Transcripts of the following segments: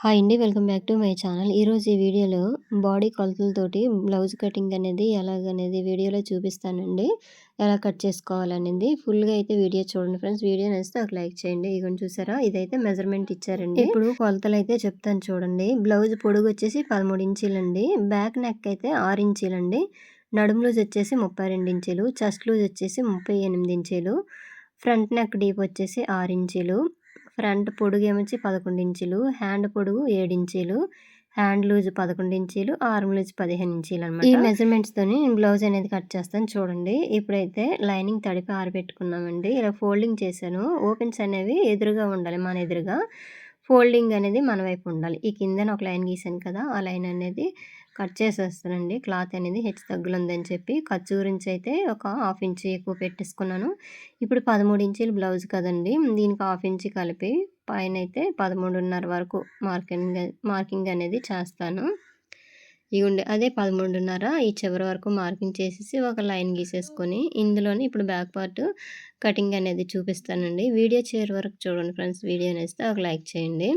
Hi అండి. Welcome back to my channel. ఈరోజు ఈ వీడియోలో బాడీ కొలతలతోటి బ్లౌజ్ కటింగ్ అనేది ఎలాగనేది వీడియోలో చూపిస్తానండి. ఎలా కట్ చేసుకోవాలనేది ఫుల్‌గా అయితే వీడియో చూడండి ఫ్రెండ్స్. వీడియో నచ్చితే ఒక లైక్ చేయండి. ఇగోండి చూసారా, ఇదైతే మెజర్‌మెంట్ ఇచ్చారండి. ఇప్పుడు కొలతలైతే చెప్తాను చూడండి. బ్లౌజ్ పొడుగు వచ్చేసి 13 ఇంచీలండి. బ్యాక్ నెక్ అయితే 6 ఇంచీలండి. నడుము లూజ్ వచ్చేసి 32 ఇంచీలు. చెస్ట్ లూజ్ వచ్చేసి 38 ఇంచీలు. ఫ్రంట్ నెక్ డీప్ వచ్చేసి 6 ఇంచీలు. ఫ్రంట్ పొడుగు ఏమొచ్చి 11 ఇంచీలు. హ్యాండ్ పొడుగు 7 ఇంచీలు. హ్యాండ్ లూజ్ 11 ఇంచీలు. ఆర్మ్ లూజ్ 15 ఇంచీలు అనమాట. ఈ మెజర్మెంట్స్తోని నేను బ్లౌజ్ అనేది కట్ చేస్తాను చూడండి. ఇప్పుడైతే లైనింగ్ తడిపి ఆరబెట్టుకున్నామండి. ఇలా ఫోల్డింగ్ చేశాను. ఓపెన్స్ అనేవి ఎదురుగా ఉండాలి, మన ఎదురుగా. ఫోల్డింగ్ అనేది మన వైపు ఉండాలి. ఈ కిందన ఒక లైన్ గీసాను కదా, ఆ లైన్ అనేది కట్ చేసేస్తానండి. క్లాత్ అనేది హెచ్చు తగ్గులు ఉందని చెప్పి ఖర్చు గురించి అయితే ఒక హాఫ్ ఇంచ్ ఎక్కువ పెట్టేసుకున్నాను. ఇప్పుడు 13 ఇంచీలు బ్లౌజ్ కదండి, దీనికి హాఫ్ ఇంచ్ కలిపి పైన అయితే 13.5 వరకు మార్కింగ్ అనేది చేస్తాను. ఇగుండి అదే 13.5 ఈ చివరి వరకు మార్కింగ్ చేసేసి ఒక లైన్ గీసేసుకొని ఇందులోనే ఇప్పుడు బ్యాక్ పార్ట్ కటింగ్ అనేది చూపిస్తానండి. వీడియో చివరి వరకు చూడండి ఫ్రెండ్స్. వీడియో నచ్చితే ఒక లైక్ చేయండి.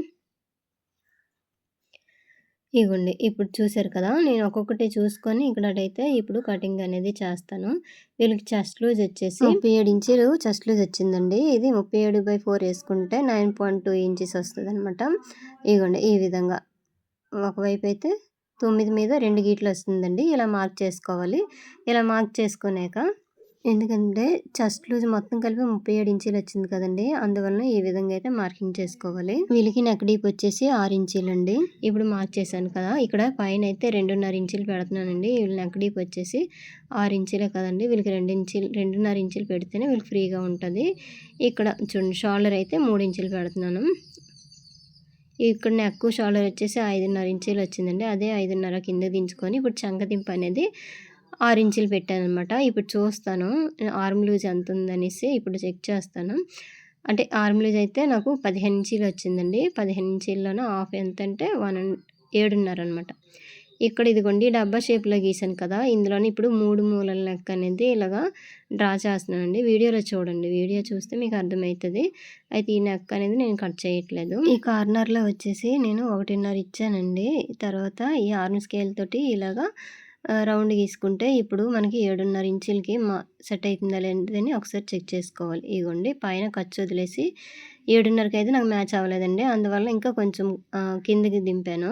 ఇగోండి ఇప్పుడు చూసారు కదా, నేను ఒక్కొక్కటి చూసుకొని ఇక్కడైతే ఇప్పుడు కటింగ్ అనేది చేస్తాను. వీళ్ళకి చెస్ట్ లూజ్ వచ్చేసి 37 ఇంచీలు చెస్ట్ లూజ్ వచ్చిందండి. ఇది 37/4 వేసుకుంటే 9.2 ఇంచెస్ వస్తుంది అనమాట. ఇగోండి ఈ విధంగా ఒకవైపు అయితే 9 మీద 2 గీట్లు వస్తుందండి. ఇలా మార్క్ చేసుకోవాలి. ఇలా మార్క్ చేసుకున్నాక, ఎందుకంటే చెస్ట్ లూజ్ మొత్తం కలిపి 37 ఇంచీలు వచ్చింది కదండి, అందువలన ఈ విధంగా అయితే మార్కింగ్ చేసుకోవాలి. వీళ్ళకి నెక్ డీప్ వచ్చేసి 6 ఇంచీలండి. ఇప్పుడు మార్క్ చేశాను కదా, ఇక్కడ పైన అయితే 2.5 ఇంచీలు పెడుతున్నానండి. వీళ్ళ నెక్ డీప్ వచ్చేసి 6 ఇంచీలే కదండి, వీళ్ళకి 2.5 ఇంచీలు పెడితేనే వీళ్ళకి ఫ్రీగా ఉంటుంది. ఇక్కడ చూడండి, షోల్డర్ అయితే 3 ఇంచీలు పెడుతున్నాను. ఇక్కడ నెక్ షోల్డర్ వచ్చేసి 5.5 ఇంచీలు వచ్చిందండి. అదే 5.5 కింద దించుకొని ఇప్పుడు చంకదింపు అనేది 6 ఇంచీలు పెట్టానమాట. ఇప్పుడు చూస్తాను ఆర్మ్ లూజ్ ఎంత ఉందనేసి ఇప్పుడు చెక్ చేస్తాను. అంటే ఆర్మ్ లూజ్ అయితే నాకు 15 ఇంచీలు వచ్చిందండి. 15 ఇంచీల్లోనూ హాఫ్ ఎంత అంటే 7.5 అనమాట. ఇక్కడ ఇదిగోండి డబ్బా షేప్లో గీసాను కదా, ఇందులోని ఇప్పుడు 3 మూలల నెక్ అనేది ఇలాగా డ్రా చేస్తున్నానండి. వీడియోలో చూడండి, వీడియో చూస్తే మీకు అర్థమవుతుంది. అయితే ఈ నెక్ అనేది నేను కట్ చేయట్లేదు. ఈ కార్నర్లో వచ్చేసి నేను 1.5 ఇచ్చానండి. తర్వాత ఈ ఆర్మ్ స్కేల్ తోటి ఇలాగా రౌండ్ గీసుకుంటే ఇప్పుడు మనకి 7.5 ఇంచులకి సెట్ అవుతుందా లేదని ఒకసారి చెక్ చేసుకోవాలి. ఇగోండి పైన ఖర్చు వదిలేసి 7.5కి అయితే నాకు మ్యాచ్ అవ్వలేదండి. అందువల్ల ఇంకా కొంచెం కిందకి దింపాను.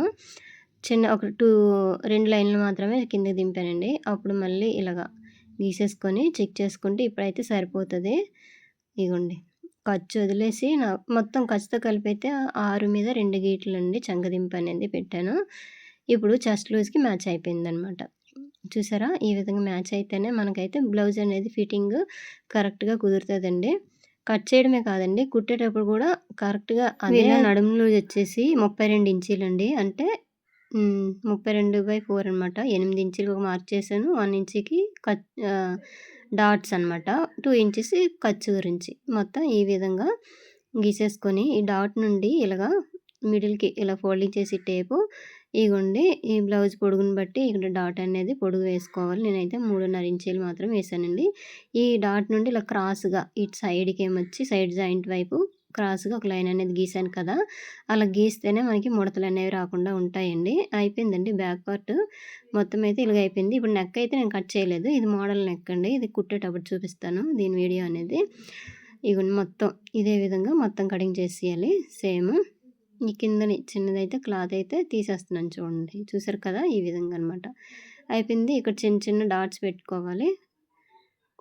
చిన్న ఒక 2 లైన్లు మాత్రమే కిందకి దింపానండి. అప్పుడు మళ్ళీ ఇలాగా గీసేసుకొని చెక్ చేసుకుంటే ఇప్పుడైతే సరిపోతుంది. ఇగోండి ఖర్చు వదిలేసి మొత్తం ఖర్చుతో కలిపి అయితే 6 మీద 2 గీట్లండి చంకదింపు అనేది పెట్టాను. ఇప్పుడు చెస్ట్ లూజ్కి మ్యాచ్ అయిపోయిందనమాట. చూసారా, ఈ విధంగా మ్యాచ్ అయితేనే మనకైతే బ్లౌజ్ అనేది ఫిట్టింగ్ కరెక్ట్గా కుదురుతుందండి. కట్ చేయడమే కాదండి, కుట్టేటప్పుడు కూడా కరెక్ట్గా అదే. నడుము లూజ్ వచ్చేసి 32 ఇంచీలండి. అంటే 32/4 అనమాట. 8 ఇంచులు మార్క్ చేశాను. 1 ఇంచుకి డాట్స్ అనమాట. 2 ఇంచెస్ ఖర్చు గురించి మొత్తం ఈ విధంగా గీసేసుకొని ఈ డాట్ నుండి ఇలాగా మిడిల్కి ఇలా ఫోల్డింగ్ చేసి టేపు ఇగోండి ఈ బ్లౌజ్ పొడుగుని బట్టి ఇక్కడ డాట్ అనేది పొడుగు వేసుకోవాలి. నేనైతే 3.5 ఇంచీలు మాత్రం వేసానండి. ఈ డాట్ నుండి ఇలా క్రాస్గా ఇటు సైడ్కి ఏమొచ్చి సైడ్ జాయింట్ వైపు క్రాస్గా ఒక లైన్ అనేది గీసాను కదా, అలా గీస్తేనే మనకి ముడతలు అనేవి రాకుండా ఉంటాయండి. అయిపోయిందండి బ్యాక్ పార్ట్ మొత్తం అయితే ఇలాగ అయిపోయింది. ఇప్పుడు నెక్ అయితే నేను కట్ చేయలేదు. ఇది మోడల్ నెక్ అండి. ఇది కుట్టేటప్పుడు చూపిస్తాను దీని వీడియో అనేది. ఇగోండి మొత్తం ఇదే విధంగా మొత్తం కటింగ్ చేసేయాలి సేమ్. ఈ కిందని చిన్నదైతే క్లాత్ అయితే తీసేస్తున్నాను చూడండి. చూసారు కదా, ఈ విధంగా అనమాట. అయిపోయింది. ఇక్కడ చిన్న చిన్న డాట్స్ పెట్టుకోవాలి,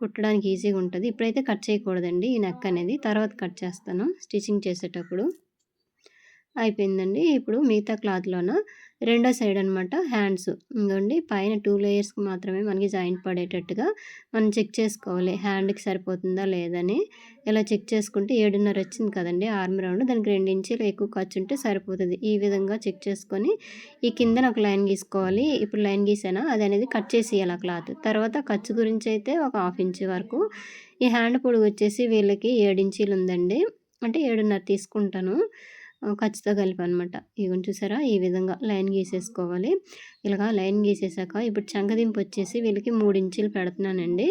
కుట్టడానికి ఈజీగా ఉంటుంది. ఇప్పుడైతే కట్ చేయకూడదండి ఈ నెక్ అనేది, తర్వాత కట్ చేస్తాను స్టిచ్చింగ్ చేసేటప్పుడు. అయిపోయిందండి. ఇప్పుడు మిగతా క్లాత్లోన రెండో సైడ్ అనమాట హ్యాండ్స్. ఇంకోండి పైన 2 లేయర్స్కి మాత్రమే మనకి జాయింట్ పడేటట్టుగా మనం చెక్ చేసుకోవాలి, హ్యాండ్కి సరిపోతుందా లేదని. ఇలా చెక్ చేసుకుంటే 7.5 వచ్చింది కదండి ఆర్మ్ రౌండ్, దానికి 2 ఇంచీలు ఎక్కువ ఖర్చు ఉంటే సరిపోతుంది. ఈ విధంగా చెక్ చేసుకొని ఈ కిందన ఒక లైన్ గీసుకోవాలి. ఇప్పుడు లైన్ గీసానా అది అనేది కట్ చేసేయాలి ఆ క్లాత్. తర్వాత ఖర్చు గురించి అయితే ఒక హాఫ్ ఇంచ్ వరకు. ఈ హ్యాండ్ పొడుగు వచ్చేసి వీళ్ళకి 7 ఇంచీలు ఉందండి. అంటే 7.5 తీసుకుంటాను ఖర్చుతో కలిపి అనమాట. ఇగోండి చూసారా, ఈ విధంగా లైన్ గీసేసుకోవాలి. ఇలాగా లైన్ గీసేసాక ఇప్పుడు చంకదింపు వచ్చేసి వీళ్ళకి 3 ఇంచీలు పెడుతున్నానండి.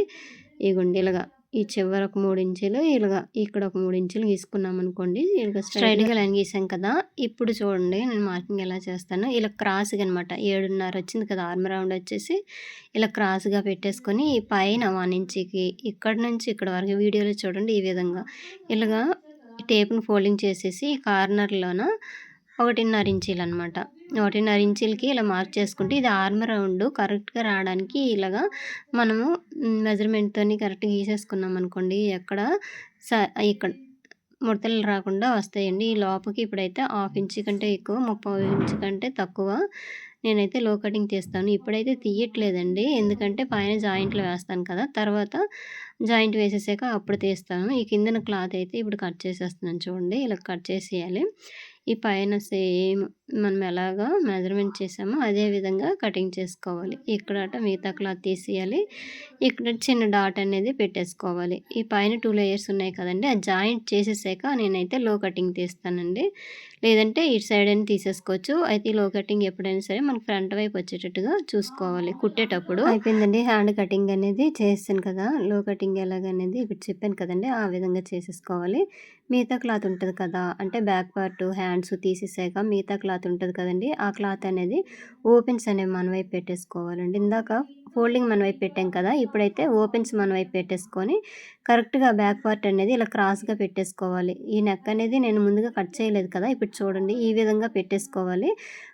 ఇగోండి ఇలాగా ఈ చివర ఒక 3 ఇంచులు ఇలాగా ఇక్కడ ఒక 3 ఇంచులు గీసుకున్నాం అనుకోండి. ఇలాగ స్ట్రైట్‌గా లైన్ గీసాం కదా! ఇప్పుడు చూడండి నేను మార్కింగ్ ఎలా చేస్తానో ఇలా క్రాస్‌గా అనమాట 7.5 వచ్చింది కదా! ఆర్మ్ రౌండ్ వచ్చేసి ఇలా క్రాస్‌గా పెట్టేసుకొని ఈ పైన 1 ఇంచుకి ఇక్కడి నుంచి ఇక్కడ వరకు వీడియోలో చూడండి ఈ విధంగా ఇలాగా టేప్‌ని ఫోల్డింగ్ చేసేసి ఈ కార్నర్‌లోన 1.5 ఇంచీలనమాట. 1.5 ఇంచీలకి ఇలా మార్క్ చేసుకుంటే ఇది ఆర్మ్ రౌండ్ కరెక్ట్‌గా రావడానికి ఇలాగా మనము మెజర్‌మెంట్‌తోని కరెక్ట్‌గా గీసేసుకున్నాం అనుకోండి ఎక్కడ ఇక్కడ ముడతలు రాకుండా వస్తాయండి. ఈ లోపలికి ఇప్పుడైతే 1/2 ఇంచు కంటే ఎక్కువ 30 ఇంచు కంటే తక్కువ నేనైతే లో కటింగ్ తీస్తాను. ఇప్పుడైతే తీయట్లేదండి. ఎందుకంటే పైన జాయింట్లు వేస్తాను కదా! తర్వాత జాయింట్ వేసేసాక అప్పుడు తీస్తాను. ఈ కిందన క్లాత్ అయితే ఇప్పుడు కట్ చేసేస్తున్నాను చూడండి. ఇలా కట్ చేసేయాలి. ఈ పైన సేమ్ మనం ఎలాగా మెజర్మెంట్ చేసామో అదే విధంగా కటింగ్ చేసుకోవాలి. ఇక్కడట మిగతా క్లాత్ తీసేయాలి. ఇక్కడ చిన్న డాట్ అనేది పెట్టేసుకోవాలి. ఈ పైన 2 లేయర్స్ ఉన్నాయి కదండీ! ఆ జాయింట్ చేసేసాక నేనైతే లో కటింగ్ తీస్తానండి. లేదంటే ఇటు సైడ్ అయినా తీసేసుకోవచ్చు. అయితే ఈ లో కటింగ్ ఎప్పుడైనా సరే మనకు ఫ్రంట్ వైపు వచ్చేటట్టుగా చూసుకోవాలి కుట్టేటప్పుడు. అయిపోయిందండి హ్యాండ్ కటింగ్ అనేది చేసాను కదా! లో కటింగ్ ఎలాగనేది ఇప్పుడు చెప్పాను కదండీ! ఆ విధంగా చేసేసుకోవాలి. మిగతా క్లాత్ ఉంటుంది కదా! అంటే బ్యాక్ పార్ట్ హ్యాండ్స్ తీసేసాక మిగతా క్లాత్ ఉంటుంది కదండీ! ఆ క్లాత్ అనేది ఓపెన్స్ అనేవి మన వైపు పెట్టేసుకోవాలండి. ఇందాక ఫోల్డింగ్ మన వైపు పెట్టాం కదా! ఇప్పుడైతే ఓపెన్స్ మన వైపు పెట్టేసుకొని కరెక్ట్‌గా బ్యాక్ పార్ట్ అనేది ఇలా క్రాస్‌గా పెట్టేసుకోవాలి. ఈ నెక్ అనేది నేను ముందుగా కట్ చేయలేదు కదా! ఇప్పుడు చూడండి ఈ విధంగా పెట్టేసుకోవాలి.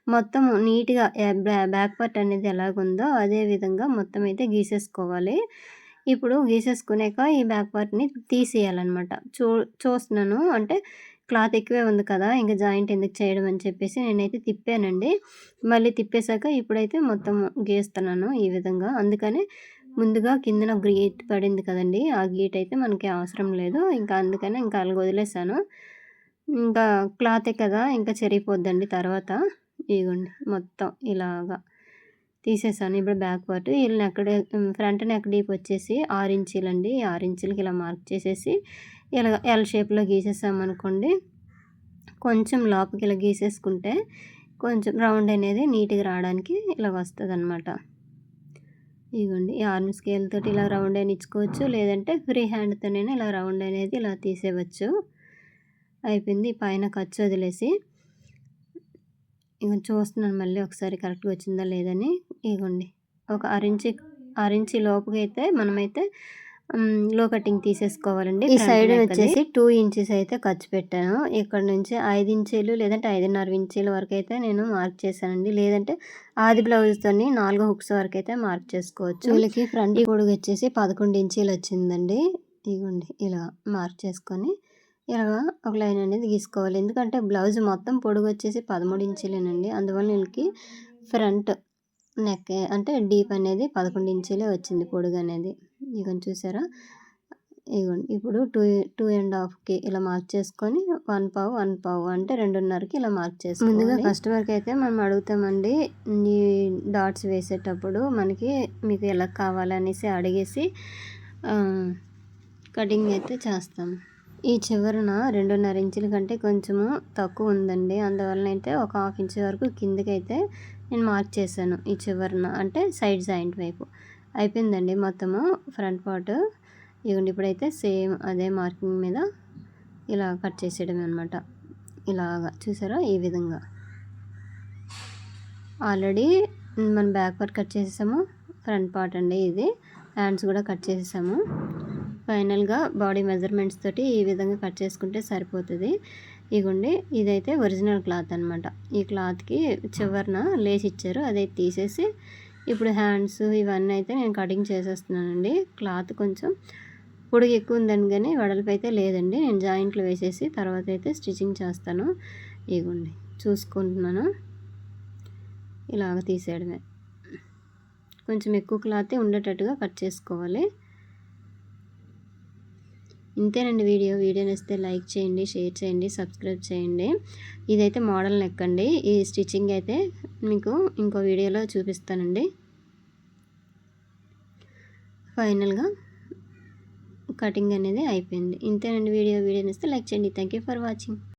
మొత్తం నీట్‌గా బ్యాక్ పార్ట్ అనేది ఎలాగుందో అదే విధంగా మొత్తం అయితే గీసేసుకోవాలి. ఇప్పుడు గీసేసుకున్నాక ఈ బ్యాక్ పార్ట్‌ని తీసేయాలనమాట. చూస్తున్నాను అంటే క్లాత్ ఎక్కువే ఉంది కదా! ఇంక జాయింట్ ఎందుకు చేయడం అని చెప్పేసి నేనైతే తిప్పానండి. మళ్ళీ తిప్పేసాక ఇప్పుడైతే మొత్తం గీస్తున్నాను ఈ విధంగా. అందుకని ముందుగా కిందన గీట్ పడింది కదండీ! ఆ గీట్ అయితే మనకి అవసరం లేదు. ఇంకా అందుకని ఇంకా అలాగ వదిలేసాను. ఇంకా క్లాతే కదా! ఇంకా చెరిగిపోద్దండి తర్వాత. ఇగోండి మొత్తం ఇలాగా తీసేసాను. ఇప్పుడు బ్యాక్ పార్ట్ వీళ్ళ ఫ్రంట్ నెక్ డీప్ వచ్చేసి 6 ఇంచీలండి. 6 ఇంచీలకి ఇలా మార్క్ చేసేసి ఇలా ఎల్ షేప్‌లో గీసేసామనుకోండి. కొంచెం లోపలికి ఇలా గీసేసుకుంటే కొంచెం రౌండ్ అనేది నీట్‌గా రావడానికి ఇలా వస్తదనమాట. ఇగోండి ఈ ఆర్మ్ స్కేల్ తోటి ఇలా రౌండ్ అయినా ఇచ్చుకోవచ్చు. లేదంటే ఫ్రీ హ్యాండ్‌తోనైనా ఇలా రౌండ్ అనేది ఇలా తీసేయవచ్చు. అయిపోయింది. పైన ఖర్చు వదిలేసి ఇగో చూస్తున్నాను మళ్ళీ ఒకసారి కరెక్ట్‌గా వచ్చిందా లేదని. ఇగోండి ఒక అరించి లోపుకైతే మనమైతే లో కటింగ్ తీసేసుకోవాలండి. ఈ సైడ్ వచ్చేసి 2 ఇంచెస్ అయితే ఖర్చు పెట్టాను. ఇక్కడ నుంచి 5 ఇంచీలు లేదంటే 5.5 ఇంచీల వరకు అయితే నేను మార్క్ చేశానండి. లేదంటే ఆది బ్లౌజ్‌తోని 4 హుక్స్ వరకు అయితే మార్క్ చేసుకోవచ్చు. వీళ్ళకి ఫ్రంట్ పొడుగు వచ్చేసి 11 ఇంచీలు వచ్చిందండి. ఇగోండి ఇలా మార్క్ చేసుకొని ఇలాగా ఒక లైన్ అనేది గీసుకోవాలి. ఎందుకంటే బ్లౌజ్ మొత్తం పొడుగు వచ్చేసి 13 ఇంచీలేనండి. అందువల్ల వీళ్ళకి ఫ్రంట్ నెక్ అంటే డీప్ అనేది 11 ఇంచీలే వచ్చింది పొడుగు అనేది. ఇగోండి చూసారా? ఇగోండి ఇప్పుడు 2.5కి ఇలా మార్క్ చేసుకొని 1/2 అంటే 2.5కి ఇలా మార్క్ చేసుకోవాలి. ముందుగా కస్టమర్కి అయితే మనం అడుగుతామండి. ఈ డాట్స్ వేసేటప్పుడు మనకి మీకు ఎలా కావాలనేసి అడిగేసి కటింగ్ అయితే చేస్తాము. ఈ చివరన 2.5 ఇంచుల కంటే కొంచెము తక్కువ ఉందండి. అందువలన అయితే ఒక 1/2 ఇంచ్ వరకు కిందకైతే నేను మార్క్ చేశాను. ఈ చివరన అంటే సైడ్ జాయింట్ వైపు. అయిపోయిందండి మొత్తము ఫ్రంట్ పార్ట్. ఇగోండి ఇప్పుడైతే సేమ్ అదే మార్కింగ్ మీద ఇలా కట్ చేసేయడమే అనమాట. ఇలాగా చూసారా ఈ విధంగా. ఆల్రెడీ మనం బ్యాక్ పార్ట్ కట్ చేసేసాము. ఫ్రంట్ పార్ట్ అండి ఇది. హ్యాండ్స్ కూడా కట్ చేసేసాము. ఫైనల్‌గా బాడీ మెజర్మెంట్స్ తోటి ఈ విధంగా కట్ చేసుకుంటే సరిపోతుంది. ఇగోండి ఇదైతే ఒరిజినల్ క్లాత్ అనమాట. ఈ క్లాత్‌కి చివరన లేస్ ఇచ్చారు. అదైతే తీసేసి ఇప్పుడు హ్యాండ్స్ ఇవన్నీ అయితే నేను కటింగ్ చేసేస్తున్నానండి. క్లాత్ కొంచెం పొడుగు ఎక్కువ ఉందని కానీ వెడల్పు అయితే లేదండి. నేను జాయింట్లు వేసేసి తర్వాత అయితే స్టిచ్చింగ్ చేస్తాను. ఇగోండి చూసుకుంటున్నాను. ఇలాగ తీసేయడమే. కొంచెం ఎక్కువ క్లాతే ఉండేటట్టుగా కట్ చేసుకోవాలి. ఇంతేనండి వీడియో నచ్చితే లైక్ చేయండి, షేర్ చేయండి, సబ్స్క్రైబ్ చేయండి. ఇదైతే మోడల్ నెక్ అండి. ఈ స్టిచ్చింగ్ అయితే మీకు ఇంకో వీడియోలో చూపిస్తానండి. ఫైనల్‌గా కటింగ్ అనేది అయిపోయింది. ఇంతేనండి వీడియో నచ్చితే లైక్ చేయండి. Thank you for watching.